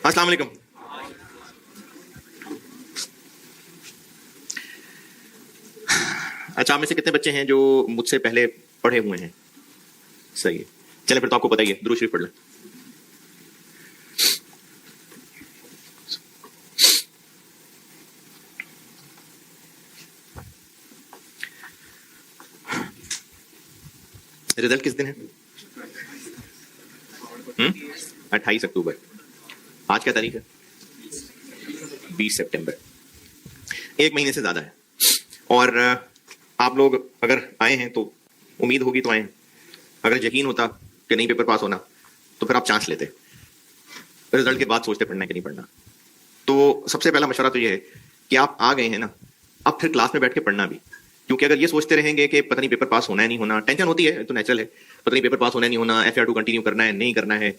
अस्सलाम वालेकुम। अच्छा, आप में से कितने बच्चे हैं जो मुझसे पहले पढ़े हुए हैं? सही है, चलें फिर तो आपको पता ही है, दुरूद शरीफ पढ़ लें। रिजल्ट किस दिन है? 28 अक्टूबर। आज क्या तारीख है? 20 सितंबर। एक महीने से ज्यादा है। और आप लोग अगर आए हैं तो उम्मीद होगी तो आए हैं। अगर यकीन होता कि नहीं पेपर पास होना तो फिर आप चांस लेते, रिजल्ट के बाद सोचते पढ़ना है कि नहीं पढ़ना। तो सबसे पहला मशवरा तो ये है कि आप आ गए हैं ना, अब फिर क्लास में बैठ के पढ़ना भी। क्योंकि अगर ये सोचते रहेंगे कि पता नहीं पेपर पास होना है नहीं होना, टेंशन होती है तो नेचुरल है, पता नहीं पेपर पास होना है नहीं होना, FR2 कंटिन्यू करना है नहीं करना है,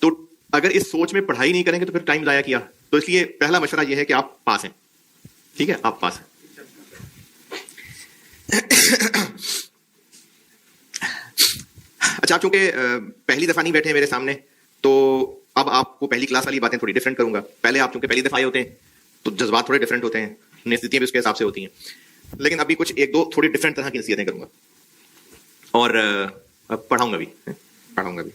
तो अगर इस सोच में पढ़ाई नहीं करेंगे तो फिर टाइम जाया किया। तो इसलिए पहला मशवरा यह है कि आप पास हैं। ठीक है, आप पास हैं। अच्छा, आप चूंकि पहली दफा नहीं बैठे हैं मेरे सामने, तो अब आपको पहली क्लास वाली बातें थोड़ी डिफरेंट करूंगा। पहले आप चूंकि पहली दफा आए होते हैं तो जज्बात थोड़े डिफरेंट होते हैं, स्थितियां भी उसके हिसाब से होती हैं। लेकिन अभी कुछ एक दो थोड़ी डिफरेंट तरह की नसीहतें करूंगा और पढ़ाऊंगा भी।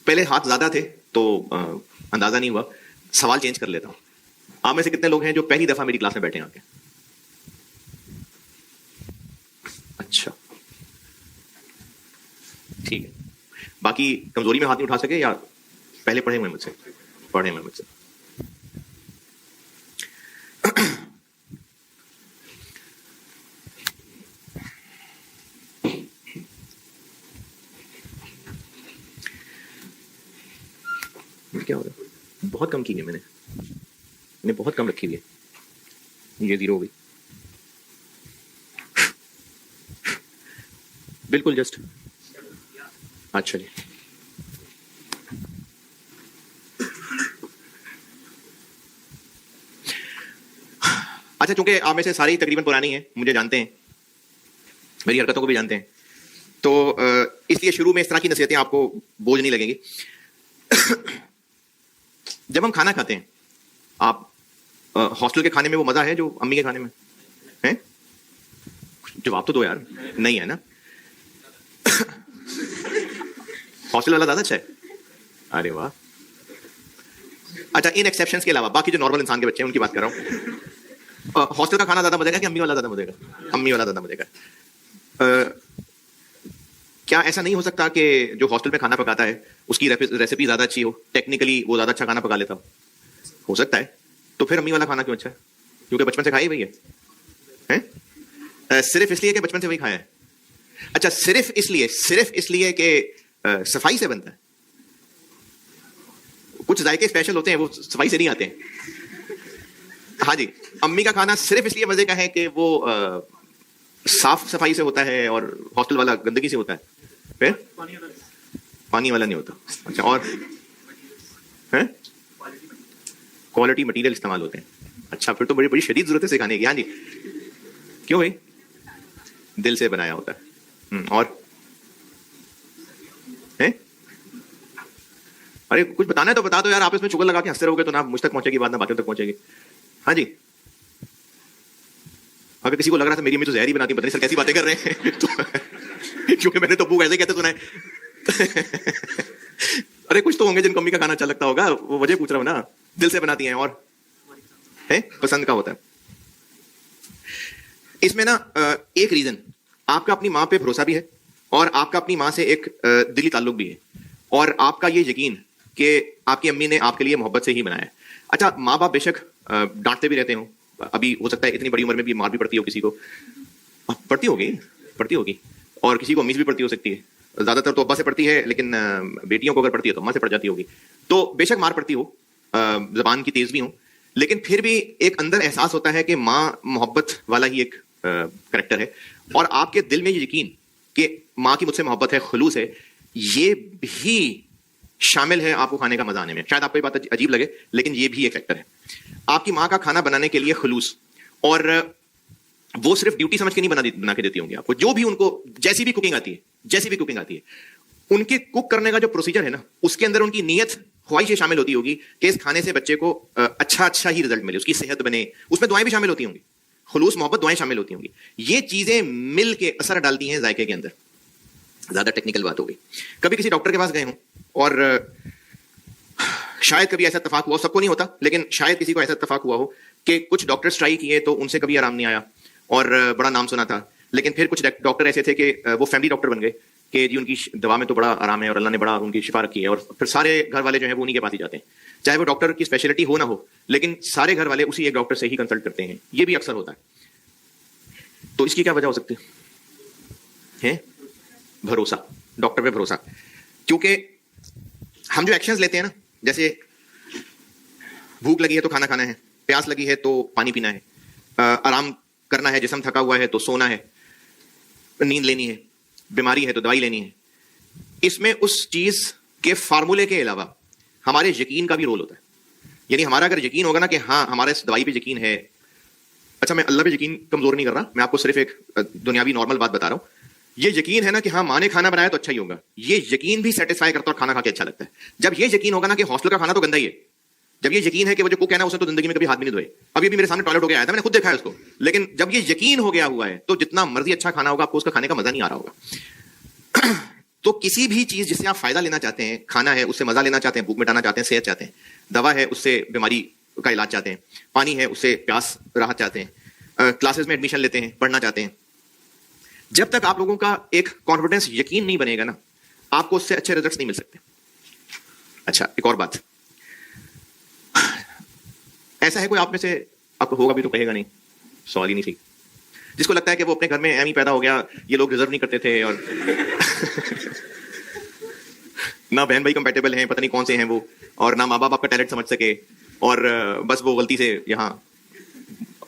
पहले हाथ ज्यादा थे तो अंदाजा नहीं हुआ, सवाल चेंज कर लेता हूं। आप में से कितने लोग हैं जो पहली दफा मेरी क्लास में बैठे हैं आके? अच्छा, ठीक है। बाकी कमजोरी में हाथ नहीं उठा सके या पहले पढ़े हुए मुझसे? पढ़े हुए मुझसे। क्या हो रहा है? बहुत कम की है मैंने बहुत कम रखी हुई है। ये 0 हो गई, बिल्कुल जस्ट। अच्छा जी, अच्छा, चूंकि आप में से सारी तकरीबन पुरानी हैं, मुझे जानते हैं, मेरी हरकतों को भी जानते हैं, तो इसलिए शुरू में इस तरह की नसीहतें आपको बोझ नहीं लगेंगी। जब हम खाना खाते हैं, आप हॉस्टल के खाने में वो मजा है जो अम्मी के खाने में है? जवाब तो दो यार। नहीं है ना? हॉस्टल वाला ज्यादा अच्छा है? अरे वाह। अच्छा, इन एक्सेप्शंस के अलावा बाकी जो नॉर्मल इंसान के बच्चे हैं उनकी बात कर रहा हूं। हॉस्टल का खाना ज्यादा मजेगा कि अम्मी वाला ज्यादा मजेगा? अम्मी वाला ज्यादा मजेगा। क्या ऐसा नहीं हो सकता कि जो हॉस्टल में खाना पकाता है उसकी रेसिपी ज्यादा अच्छी हो, टेक्निकली वो ज्यादा अच्छा खाना पका लेता हो सकता है। तो फिर अम्मी वाला खाना क्यों अच्छा है? क्योंकि बचपन से खाई वही है? सिर्फ इसलिए कि बचपन से वही खाया है? अच्छा, सिर्फ इसलिए कि सफाई से बनता है? कुछ जायके स्पेशल होते हैं, वो सफाई से नहीं आते हैं। हाँ जी, अम्मी का खाना सिर्फ इसलिए मजे का है कि वो साफ सफाई से होता है और हॉस्टल वाला गंदगी से होता है। फिर पानी वाला नहीं होता। अच्छा, और क्वालिटी मटेरियल इस्तेमाल होते हैं। अच्छा, फिर तो बड़ी बड़ी शदीद जरूरत है सिखाने की। हाँ जी, क्यों भाई? दिल से बनाया होता है। और अरे कुछ बताना है तो बता दो यार, आप इसमें चुगल लगा के हंसते रहोगे तो ना मुझ तक पहुंचेगी बात, ना बातें तक पहुंचेगी। हाँ जी, अगर किसी को लग रहा था मेरी अम्मी तो जहर ही बनाती, पता नहीं सर कैसी बातें कर रहे हैं तो क्योंकि मैंने तो ऐसे कहते सुना है। अरे कुछ तो होंगे जिनको अम्मी का खाना अच्छा लगता होगा, वो वजह पूछ रहा हूं ना। दिल से बनाती हैं और है पसंद का होता है। इसमें ना एक रीजन आपका अपनी माँ पे भरोसा भी है और आपका अपनी माँ से एक दिली ताल्लुक भी है और आपका ये यकीन कि आपकी अम्मी ने आपके लिए मोहब्बत से ही बनाया है। अच्छा, माँ बाप बेशक डांटते भी रहते हो, अभी हो सकता है इतनी बड़ी उम्र में भी मार भी पड़ती हो किसी को, पड़ती होगी और किसी को अम्मी से भी पड़ती हो सकती है। ज्यादातर तो अब्बा से पड़ती है, लेकिन बेटियों को अगर पड़ती है तो अम्मा से पड़ जाती होगी। तो बेशक मार पड़ती हो, जबान की तेज भी हो, लेकिन फिर भी एक अंदर एहसास होता है कि माँ मोहब्बत वाला ही एक करेक्टर है और आपके दिल में ये यकीन कि माँ की मुझसे मोहब्बत है, खुलूस है, ये भी शामिल है आपको खाने का मजा आने में। शायद आपको ये बात अजीब लगे, लेकिन ये भी एक फैक्टर है। आपकी माँ का खाना बनाने के लिए खुलूस, और वो सिर्फ ड्यूटी समझ के नहीं बना के देती होंगी आपको, जो भी उनको जैसी भी कुकिंग आती है उनके कुक करने का जो प्रोसीजर है ना, उसके अंदर उनकी नीयत ख्वाहिश ये शामिल होती होगी कि इस खाने से बच्चे को अच्छा ही रिजल्ट मिले, उसकी सेहत बने। उसमें दुआएं भी शामिल होती होंगी, खुलूस मोहब्बत दुआएं शामिल होती होंगी। ये चीजें मिल के असर डालती हैं जायके के अंदर। ज्यादा टेक्निकल बात हो गई। कभी किसी डॉक्टर के पास गए हों और शायद कभी ऐसा इत्तेफाक हुआ, सबको नहीं होता, लेकिन शायद किसी को ऐसा इत्तेफाक हुआ हो कि कुछ डॉक्टर्स ट्राई किए तो उनसे कभी आराम नहीं आया और बड़ा नाम सुना था, लेकिन फिर कुछ डॉक्टर ऐसे थे कि वो फैमिली डॉक्टर बन गए कि जी उनकी दवा में तो बड़ा आराम है और अल्लाह ने बड़ा उनकी शिफा रखी है, और फिर सारे घर वाले जो है वो उन्हीं के पास ही जाते हैं, चाहे वो डॉक्टर की स्पेशलिटी हो ना हो, लेकिन सारे घर वाले उसी एक डॉक्टर से ही कंसल्ट करते हैं। ये भी अक्सर होता है। तो इसकी क्या वजह हो सकती है? भरोसा, डॉक्टर पे भरोसा। क्योंकि हम जो एक्शंस लेते हैं ना, जैसे भूख लगी है तो खाना खाना है, प्यास लगी है तो पानी पीना है, आराम करना है, जिस्म थका हुआ है तो सोना है, नींद लेनी है, बीमारी है तो दवाई लेनी है, इसमें उस चीज के फार्मूले के अलावा हमारे यकीन का भी रोल होता है। यानी हमारा अगर यकीन होगा ना कि हाँ हमारा इस दवाई पे यकीन है, अच्छा मैं अल्लाह पे यकीन कमजोर नहीं कर रहा, मैं आपको सिर्फ एक दुनियावी नॉर्मल बात बता रहा हूं। ये यकीन है ना कि हाँ माँ ने खाना बनाया तो अच्छा ही होगा, ये यकीन भी सेटिस्फाई करता है और खाना खा के अच्छा लगता है। जब ये यकीन होगा ना कि हॉस्टल का खाना तो गंदा ही है, जब ये यकीन है कि वो जो कुक है ना उसने तो जिंदगी में कभी हाथ भी नहीं धोए, अभी भी मेरे सामने टॉयलेट हो गया आया था, मैंने खुद देखा है उसको, लेकिन जब ये यकीन हो गया हुआ है तो जितना मर्जी अच्छा खाना होगा आपको उसका खाने का मजा नहीं आ रहा होगा। तो किसी भी चीज जिससे आप फायदा लेना चाहते हैं, खाना है उससे मजा लेना चाहते हैं, भूख मिटाना चाहते हैं, सेहत चाहते हैं, दवा है उससे बीमारी का इलाज चाहते हैं, पानी है उससे प्यास राहत चाहते हैं, क्लासेस में एडमिशन लेते हैं, पढ़ना चाहते हैं, जब तक आप लोगों का एक कॉन्फिडेंस यकीन नहीं बनेगा ना, आपको उससे अच्छे रिजल्ट्स नहीं मिल सकते। अच्छा एक और बात, ऐसा है कोई आप में से, आपको होगा भी तो कहेगा नहीं, सवाल ही नहीं थी, जिसको लगता है कि वो अपने घर में एम ही पैदा हो गया, ये लोग डिजर्व नहीं करते थे और ना बहन भाई कंपेटेबल हैं, पता नहीं कौन से हैं वो, और ना माँ बाप आपका टैलेंट समझ सके, और बस वो गलती से यहाँ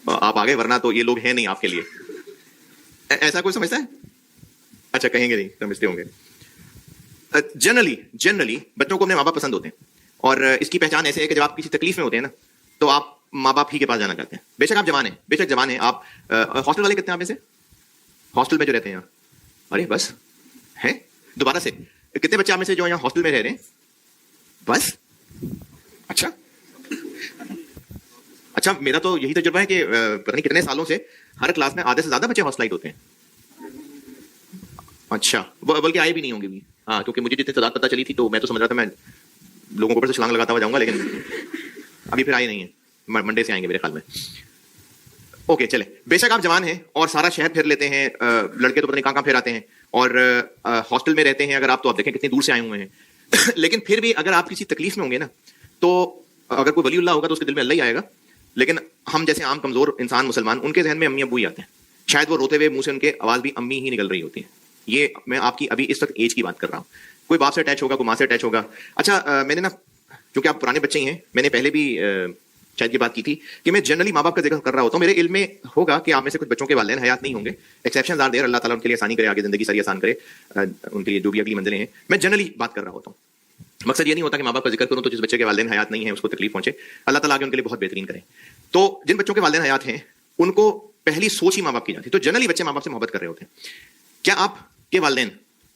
आप आ गए, वरना तो ये लोग हैं नहीं आपके लिए। ऐसा कोई समझता है? अच्छा कहेंगे नहीं, समझते होंगे। जनरली बच्चों को अपने माँ बाप पसंद होते हैं, और इसकी पहचान ऐसे है कि जब आप किसी तकलीफ में होते हैं ना तो आप माँ बाप ही के पास जाना चाहते हैं। बेशक आप जवान हैं, बेशक जवान हैं आप। हॉस्टल वाले कितने आप में से हॉस्टल में जो रहते हैं यहाँ? अरे बस है, दोबारा से कितने बच्चे आप में से जो यहाँ हॉस्टल में रह रहे हैं? बस। अच्छा मेरा तो यही तजुर्बा है कि पता नहीं कितने सालों से हर क्लास में आधे से ज्यादा बच्चे हॉस्टलाइट होते हैं। अच्छा बल्कि आए भी नहीं होंगे भी, हाँ, क्योंकि मुझे जितनी तादाद पता चली थी तो मैं तो समझ रहा था मैं लोगों के ऊपर से छलांग लगाता हुआ जाऊंगा, लेकिन अभी फिर आए नहीं है, मंडे से आएंगे मेरे ख्याल में। ओके चले, बेशक आप जवान हैं और सारा शहर फिर लेते हैं, लड़के तो पता नहीं कहाँ फिर आते हैं, और हॉस्टल में रहते हैं अगर आप, तो आप देखें कितनी दूर से आए हुए हैं लेकिन फिर भी अगर आप किसी तकलीफ में होंगे ना, तो अगर कोई वलीउल्लाह होगा तो उसके दिल में अल्लाह ही आएगा, लेकिन हम जैसे आम कमजोर इंसान मुसलमान, उनके जहन में अम्मी अब्बू ही आते हैं। शायद वो रोते हुए मुंह से उनके आवाज भी अम्मी ही निकल रही होती है। ये मैं आपकी अभी इस वक्त एज की बात कर रहा हूँ। कोई बाप से अटैच होगा, कोई माँ से अटैच होगा। अच्छा मैंने ना, क्योंकि आप पुराने बच्चे ही हैं, मैंने पहले भी शायद ये बात की थी कि मैं जनरली माँ बाप का जिक्र कर रहा होता हूँ। मेरे इल्म में होगा कि आप में से कुछ बच्चों के वालिदैन हयात नहीं होंगे, एक्सेप्शंस आर देयर, अल्लाह ताला उनके लिए आसानी करे, आगे जिंदगी सारी आसान करे, उनके लिए जो भी अगली मंजिलें हैं। मैं जनरली बात कर रहा होता हूँ, मकसद ये नहीं होता कि माँ बाप का जिक्र करूँ तो जिस बच्चे के वालिदैन हयात नहीं है उसको तकलीफ पहुंचे, अल्लाह ताला आगे उनके लिए बहुत बेहतरीन करे। तो जिन बच्चों के वालिदैन हयात हैं उनको पहली सोच ही माँ बाप की जाती है, तो जनरली बच्चे माँ बाप से मोहब्बत कर रहे होते हैं। क्या आपके वालिदैन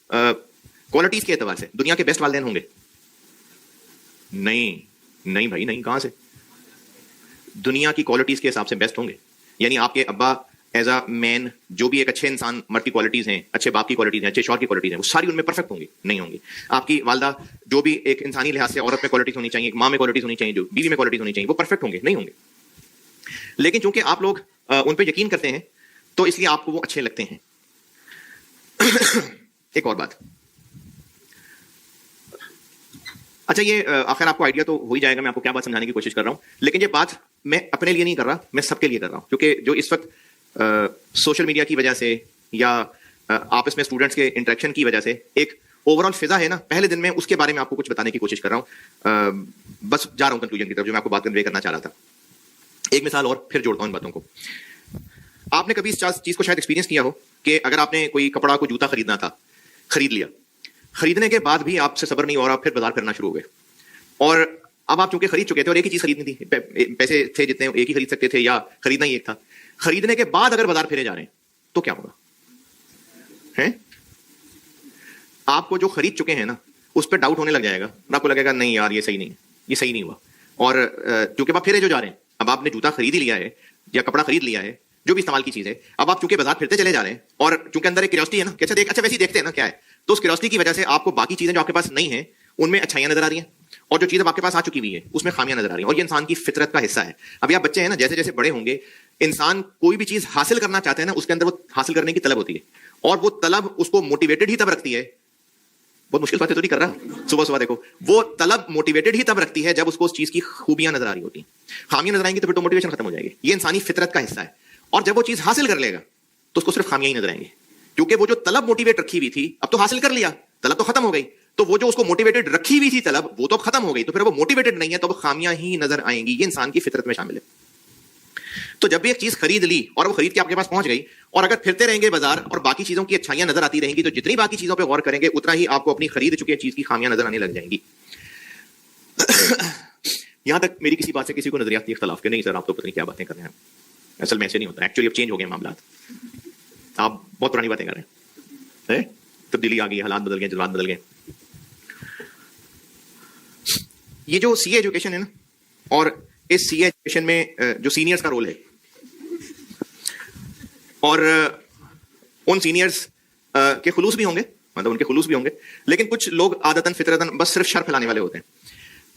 क्वालिटीज के एतबार से दुनिया के बेस्ट वालिदैन होंगे? नहीं नहीं भाई नहीं, कहां से? दुनिया की क्वालिटीज के हिसाब से बेस्ट होंगे। यानी आपके अब्बा एज अ मैन, जो भी एक अच्छे इंसान मर्द की क्वालिटीज हैं, अच्छे बाप की क्वालिटीज हैं, अच्छे शौहर की क्वालिटीज हैं, वो सारी उनमें परफेक्ट होंगी? नहीं होंगी। आपकी वालदा, जो भी एक इंसानी लिहाज से औरत में क्वालिटीज होनी चाहिए, माँ में क्वालिटीज होनी चाहिए, जो बीवी में क्वालिटीज होनी चाहिए, वो परफेक्ट होंगे? नहीं होंगे। लेकिन चूंकि आप लोग उन पर यकीन करते हैं तो इसलिए आपको वो अच्छे लगते हैं। एक और बात, अच्छा ये आखिर आपको आइडिया तो हो ही जाएगा मैं आपको क्या बात समझाने की कोशिश कर रहा हूं, लेकिन ये बात मैं अपने लिए नहीं कर रहा, मैं सबके लिए कर रहा हूं। क्योंकि जो इस वक्त सोशल मीडिया की वजह से या आपस में स्टूडेंट्स के इंटरेक्शन की वजह से एक ओवरऑल फिजा है ना, पहले दिन में उसके बारे में आपको कुछ बताने की कोशिश कर रहा हूं। बस जा रहा हूं कंक्लूजन की तरफ, जो मैं आपको बात कन्वे करना चाह रहा था। एक मिसाल और फिर जोड़ता हूं इन बातों को। आपने कभी इस चीज को शायद एक्सपीरियंस किया हो कि अगर आपने कोई कपड़ा, कोई जूता खरीदना था, खरीद लिया, खरीदने के बाद भी आपसे सब्र नहीं हो रहा, फिर बाजार करना शुरू हो गए, और अब आप चूंकि खरीद चुके थे और एक ही चीज खरीदनी थी, पैसे थे जितने एक ही खरीद सकते थे या खरीदना ही एक था, खरीदने के बाद अगर बाजार फिरे जा रहे हैं तो क्या होगा? हैं? आपको जो खरीद चुके हैं ना उस पर डाउट होने लग जाएगा और आपको लगेगा नहीं यार ये सही नहीं है, ये सही नहीं हुआ। और चूंकि आप फिरे जो जा रहे हैं, अब आपने जूता खरीद ही लिया है या कपड़ा खरीद लिया है, जो भी इस्तेमाल की चीज है, अब आप चूंकि बाजार फिरते चले जा रहे हैं और चूंकि अंदर एक क्यूरियोसिटी है ना कि अच्छा देख, अच्छा वैसे ही देखते हैं ना क्या है, तो उस क्यूरियोसिटी की वजह से आपको बाकी चीजें जो आपके पास नहीं है उनमें अच्छाइयां नजर आ रही हैं और जो चीज अब आपके पास आ चुकी हुई है उसमें खामियां नजर आ रही हैं। और ये इंसान की फितरत का हिस्सा है। अभी आप बच्चे हैं ना, जैसे जैसे बड़े होंगे इंसान कोई भी चीज हासिल करना चाहते हैं ना, उसके अंदर वो हासिल करने की तलब होती है और वो तलब उसको मोटिवेटेड ही तब रखती है। बहुत मुश्किल बातें तो नहीं कर रहा, सुबह सुबह देखो, वो तलब मोटिवेटेड ही तब रखती है जब उसको उस चीज की खूबियां नजर आ रही होती हैं। खामियां नजर आएंगी तो फिर तो मोटिवेशन खत्म हो जाएगी। ये इंसानी फितरत का हिस्सा है। और जब वो चीज हासिल कर लेगा तो उसको सिर्फ खामियां ही नजर आएंगी, क्योंकि वो जो तलब मोटिवेट रखी हुई थी अब तो हासिल कर लिया, तलब तो खत्म हो गई, तो वो जो उसको मोटिवेटेड रखी हुई थी तलब वो तो खत्म हो गई, तो फिर वो मोटिवेटेड नहीं है तो वो खामियां ही नजर आएंगी। ये इंसान की फितरत में शामिल है। तो जब भी एक चीज खरीद ली और वो खरीद के आपके पास पहुंच गई और अगर फिरते रहेंगे बाजार और बाकी चीजों की अच्छाइयां नजर आती रहेंगी तो जितनी बाकी चीजों पे गौर करेंगे उतना ही आपको अपनी खरीद चुकी चीज की खामियां नजर आने लग जाएंगी। यहां तक मेरी किसी बात से किसी को नजरियाती इख्तलाफ के नहीं सर आप तो पता नहीं क्या बातें कर रहे हैं, असल में ऐसे नहीं होता, एक्चुअली अब चेंज हो गए मामला, आप बहुत पुरानी बातें कर रहे हैं, तब्दीली आ गई, हालात बदल गए, जज्बात बदल गए। ये जो सीए एजुकेशन है ना, और इस सीए एजुकेशन में जो सीनियर्स का रोल है और उन सीनियर्स के खुलूस भी होंगे, मतलब उनके खुलूस भी होंगे, लेकिन कुछ लोग आदतन फितरतन बस सिर्फ शर फैलाने वाले होते हैं।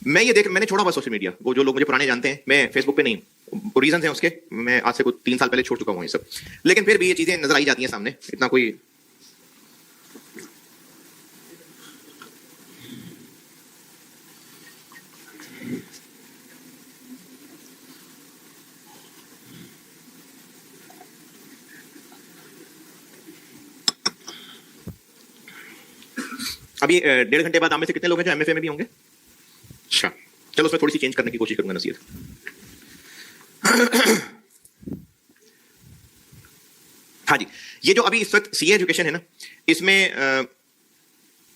मैंने छोड़ा हुआ सोशल मीडिया, वो जो लोग मुझे पुराने जानते हैं, मैं फेसबुक पे नहीं, रीजन है उसके, मैं आज से कुछ 3 साल पहले छोड़ चुका हूँ ये सब, लेकिन फिर भी ये चीजें नजर आई जाती हैं सामने, इतना कोई अभी 1.5 घंटे बाद आप में से कितने लोग हैं जो एमएफए में भी होंगे? अच्छा, चलो उसमें थोड़ी सी चेंज करने की कोशिश करूंगा नसीहत। हाँ जी, ये जो अभी इस वक्त सीए एजुकेशन है ना, इसमें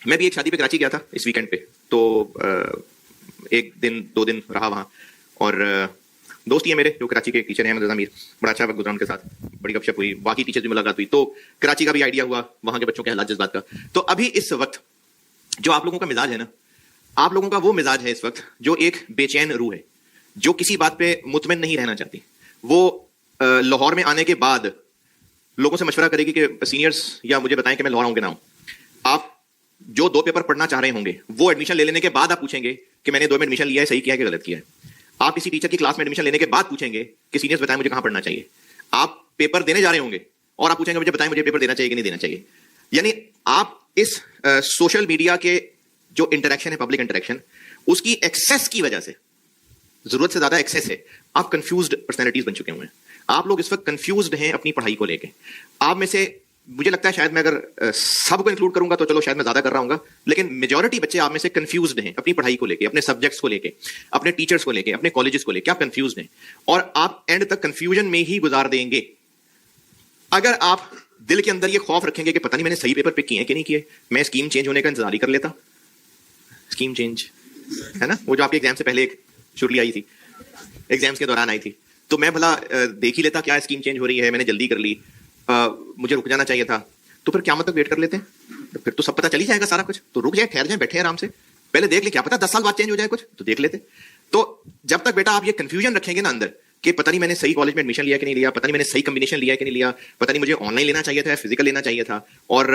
मैं भी एक शादी पे कराची गया था इस वीकेंड पे, तो 1 दिन 2 दिन रहा वहां और दोस्त ही है मेरे जो कराची के टीचर हैं, अहमद मीर, बड़ा अच्छा वक्त गुजरा उनके साथ, बड़ी गपशप हुई, बाकी टीचर से मुलाकात हुई, तो कराची का भी आइडिया हुआ, वहां के बच्चों के हालात जज्बात का। तो अभी इस वक्त जो आप लोगों का मिजाज है ना, आप लोगों का वो मिजाज है इस वक्त जो एक बेचैन रूह है, जो किसी बात पे मुतमिन नहीं रहना चाहती। वो लाहौर में आने के बाद लोगों से मशवरा करेगी कि सीनियर्स या मुझे बताएं कि मैं लाहौर आऊं कि ना आऊं। आप जो 2 पेपर पढ़ना चाह रहे होंगे वो एडमिशन ले लेने के बाद आप पूछेंगे कि मैंने 2 में एडमिशन लिया है, सही किया है कि गलत किया है। आप किसी टीचर की क्लास में एडमिशन लेने के बाद पूछेंगे कि सीनियर्स बताएं मुझे कहां पढ़ना चाहिए। आप पेपर देने जा रहे होंगे और आप पूछेंगे मुझे बताएं मुझे पेपर देना चाहिए कि नहीं देना चाहिए। यानी आप इस सोशल मीडिया के जो इंटरेक्शन है, पब्लिक इंटरेक्शन, उसकी एक्सेस की वजह से, जरूरत से ज्यादा एक्सेस है, आप कंफ्यूज्ड पर्सनैलिटीज बन चुके हुए हैं। आप लोग इस वक्त कंफ्यूज्ड हैं अपनी पढ़ाई को लेके। आप में से मुझे लगता है शायद मैं अगर सबको इंक्लूड करूंगा तो चलो शायद मैं ज्यादा कर रहा हूँ, लेकिन मेजॉरिटी बच्चे आप में से कंफ्यूज्ड हैं अपनी पढ़ाई को लेके, अपने सब्जेक्ट्स को लेके, अपने टीचर्स को लेके, अपने कॉलेजेस को लेके। आप कंफ्यूज्ड हैं और आप एंड तक कंफ्यूजन में ही गुजार देंगे। अगर आप दिल के अंदर ये खौफ रखेंगे कि पता नहीं मैंने सही पेपर पिक किए हैं कि नहीं किए, मैं स्कीम चेंज होने का इंतजार ही कर लेता। स्कीम चेंज है ना, वो जो आपके एग्जाम से पहले एक शुरली आई थी, एग्जाम्स के दौरान आई थी, तो मैं भला देख ही लेता क्या स्कीम चेंज हो रही है, मैंने जल्दी कर ली, मुझे रुक जाना चाहिए था, तो फिर क़यामत तक वेट कर लेते हैं, तो फिर तो सब पता चल ही जाएगा सारा कुछ, तो रुक जाए, ठहर जाए, बैठे आराम से, पहले देख ले, क्या पता 10 साल बाद चेंज हो जाए कुछ, तो देख लेते। तो जब तक बेटा आप ये कंफ्यूजन रखेंगे ना अंदर कि पता नहीं मैंने सही कॉलेज में एडमिशन लिया कि नहीं लिया, पता नहीं मैंने सही कॉम्बिनेशन लिया कि नहीं लिया, पता नहीं मुझे ऑनलाइन लेना चाहिए था या फिजिकल लेना चाहिए था, और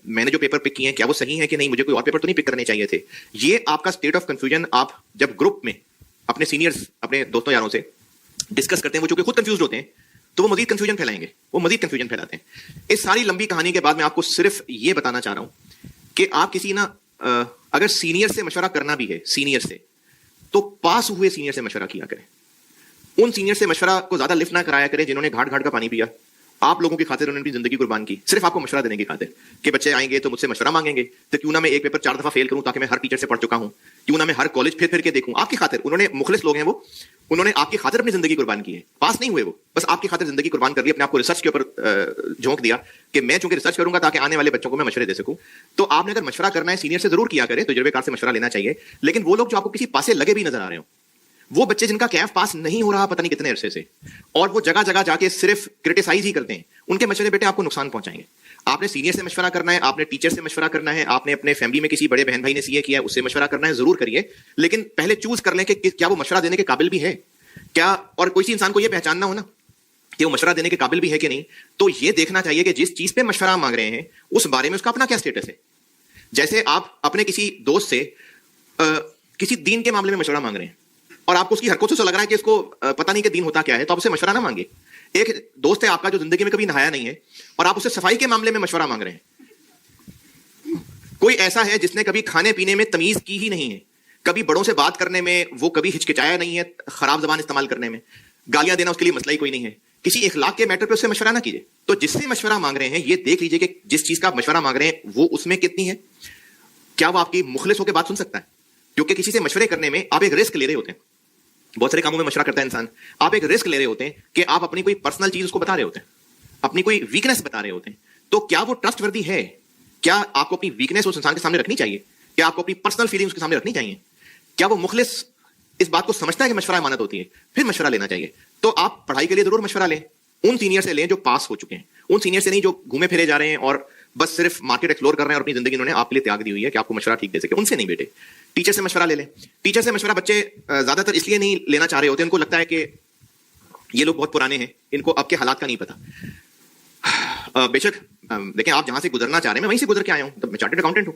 मैंने जो पेपर पिक किए हैं क्या वो सही है कि नहीं, मुझे कोई और पेपर तो नहीं पिक करने चाहिए थे। ये आपका स्टेट ऑफ कंफ्यूजन आप जब ग्रुप में अपने सीनियर्स, अपने दोस्तों यारों से डिस्कस करते हैं, वो जो कि खुद कंफ्यूज होते हैं, तो वो मजीद कंफ्यूजन फैलाएंगे, वो मजीद कंफ्यूजन फैलाते हैं। इस सारी लंबी कहानी के बाद मैं आपको सिर्फ ये बताना चाह रहा हूं कि आप किसी ना अगर सीनियर से मशवरा करना भी है, सीनियर से, तो पास हुए सीनियर से मशवरा किया करें। उन सीनियर से मशवरा को ज्यादा लिफ्ट ना कराया करें जिन्होंने घाट घाट का पानी पिया, आप लोगों की खातिर उन्होंने अपनी जिंदगी कुर्बान की, सिर्फ आपको मशवरा देने की खातिर कि बच्चे आएंगे तो मुझसे मशवरा मांगेंगे, तो क्यों ना मैं एक पेपर 4 दफा फेल करूं ताकि मैं हर टीचर से पढ़ चुका हूं, क्यों ना मैं हर कॉलेज फिर फिर के देखूं। आपकी खातिर उन्होंने, मुखलिस लोग हैं वो, उन्होंने आपकी खातिर अपनी जिंदगी कुर्बान की है, पास नहीं हुए वो, बस आपकी खातिर जिंदगी कुर्बान कर ली, अपने आपको रिसर्च के ऊपर झोंक दिया कि मैं चूंकि रिसर्च करूंगा ताकि आने वाले बच्चों को मैं मशवरे दे सकूं। तो आपने अगर मशवरा करना है सीनियर से जरूर किया करें, तजुर्बेकार से मशवरा लेना चाहिए, लेकिन वो लोग जो आपको किसी पासे लगे भी नजर आ रहे हो, वो बच्चे जिनका कैफ पास नहीं हो रहा पता नहीं कितने अरसे से, और वो जगह जगह जाके सिर्फ क्रिटिसाइज ही करते हैं, उनके मशवरे बेटे आपको नुकसान पहुंचाएंगे। आपने सीनियर से मशवरा करना है, आपने टीचर से मशवरा करना है, आपने अपने फैमिली में किसी बड़े बहन भाई ने सीए किया है उससे मशवरा करना है, जरूर करिए, लेकिन पहले चूज कर लें कि क्या वो मशवरा देने के काबिल भी है क्या। और कोई सी इंसान को यह पहचानना हो ना कि वो मशवरा देने के काबिल भी है कि नहीं, तो ये देखना चाहिए कि जिस चीज पे मशवरा मांग रहे हैं उस बारे में उसका अपना क्या स्टेटस है। जैसे आप अपने किसी दोस्त से किसी दीन के मामले में मशवरा मांग रहे हैं और आपको उसकी हरकतों से लग रहा है कि इसको पता नहीं कि दीन होता क्या है, तो आप उससे मशवरा ना मांगे। एक दोस्त है आपका जो जिंदगी में कभी नहाया नहीं है और आप उससे सफाई के मामले में मशवरा मांग रहे हैं। कोई ऐसा है जिसने कभी खाने पीने में तमीज की ही नहीं है, कभी बड़ों से बात करने में वो कभी हिचकिचाया नहीं है, खराब जबान इस्तेमाल करने में, गालियां देना उसके लिए मसला ही कोई नहीं है, किसी इखलाक के मैटर पे उससे मशवरा ना कीजिए। तो जिससे मशवरा मांग रहे हैं ये देख लीजिए कि जिस चीज का आप मशवरा मांग रहे हैं वो उसमें कितनी है, क्या वो आपकी मुखलिस होकर बात सुन सकता है। क्योंकि किसी से मशवरे करने में आप एक रिस्क ले रहे होते हैं, बहुत सारे कामों में मशवरा करता है इंसान, आप एक रिस्क ले रहे होते हैं कि आप अपनी कोई पर्सनल चीज उसको बता रहे होते हैं, अपनी कोई वीकनेस बता रहे होते हैं। तो क्या वो ट्रस्टवर्दी है? क्या आपको अपनी वीकनेस उस इंसान के सामने रखनी चाहिए? क्या आपको अपनी पर्सनल फीलिंग्स उसके सामने रखनी चाहिए? क्या वो मुखलिस इस बात को समझता है कि मशवरा अमानत होती है? फिर मशवरा लेना चाहिए। तो आप पढ़ाई के लिए जरूर मशवरा लें, उन सीनियर से लें जो पास हो चुके हैं, उन सीनियर से नहीं जो घूमे फिरे जा रहे हैं और बस सिर्फ मार्केट एक्सप्लोर कर रहे हैं और अपनी जिंदगी उन्होंने आपके लिए त्याग दी हुई है कि आपको मशवरा ठीक दे सके, उनसे नहीं बेटे। टीचर से मशवरा ले लें। टीचर से मशवरा बच्चे ज्यादातर इसलिए नहीं लेना चाह रहे होते, उनको लगता है कि ये लोग बहुत पुराने हैं, इनको अब के हालात का नहीं पता। बेशक देखें, आप जहां से गुजरना चाह रहे हैं मैं वहीं से गुजर के आया हूं, तो मैं चार्टर्ड अकाउंटेंट हूं।